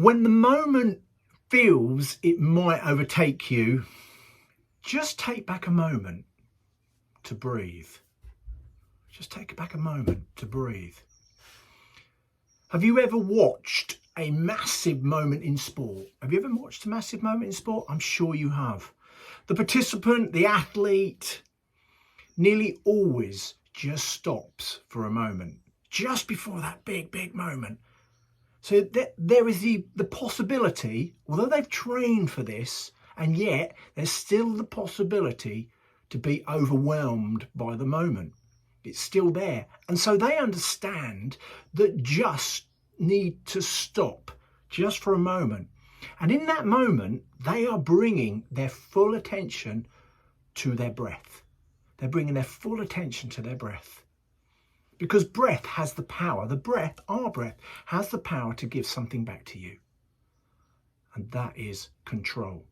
When the moment feels it might overtake you, just take back a moment to breathe. Just take back a moment to breathe. Have you ever watched a massive moment in sport? Have you ever watched a massive moment in sport? I'm sure you have. The participant, the athlete, nearly always just stops for a moment, just before that big moment. So there is the possibility, although they've trained for this, and yet there's still the possibility to be overwhelmed by the moment. It's still there. And so they understand that just need to stop just for a moment. And in that moment, they are bringing their full attention to their breath. They're bringing their full attention to their breath. Because breath has the power, our breath, has the power to give something back to you. And that is control.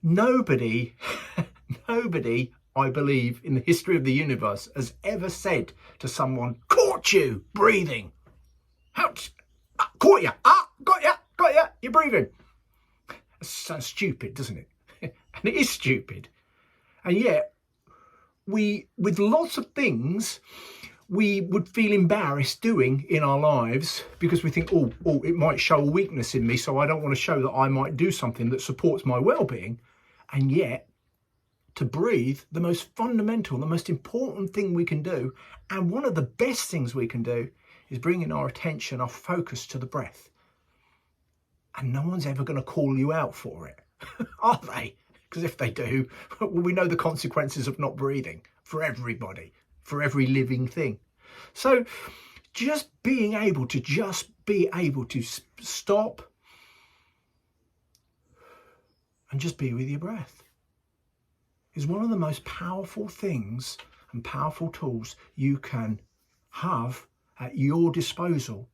Nobody, I believe, in the history of the universe has ever said to someone, "Caught you breathing. Caught you. Got you. You're breathing." That sounds stupid, doesn't it? And it is stupid. And yet, with lots of things we would feel embarrassed doing in our lives because we think, oh, it might show a weakness in me, so I don't want to show that I might do something that supports my well-being. And yet, to breathe, the most fundamental, the most important thing we can do, and one of the best things we can do, is bringing our attention, our focus to the breath. And no one's ever going to call you out for it, are they? Because if they do, well, we know the consequences of not breathing for everybody, for every living thing. So just being able to stop and just be with your breath is one of the most powerful things and powerful tools you can have at your disposal.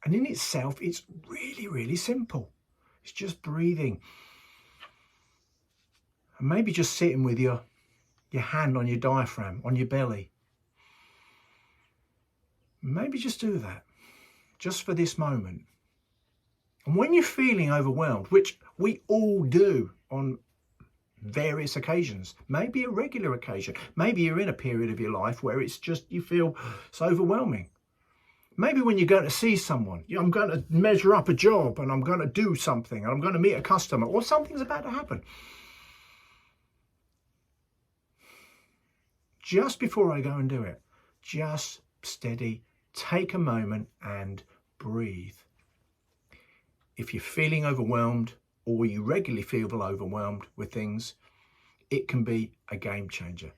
And in itself, it's really, really simple. It's just breathing. And maybe just sitting with your hand on your diaphragm, on your belly. Maybe just do that, just for this moment. And when you're feeling overwhelmed, which we all do on various occasions, maybe a regular occasion, maybe you're in a period of your life where it's just, you feel it's overwhelming. Maybe when you're going to see someone, I'm going to measure up a job and I'm going to do something and I'm going to meet a customer, or something's about to happen. Just before I go and do it, just steady, take a moment and breathe. If you're feeling overwhelmed or you regularly feel overwhelmed with things, it can be a game changer.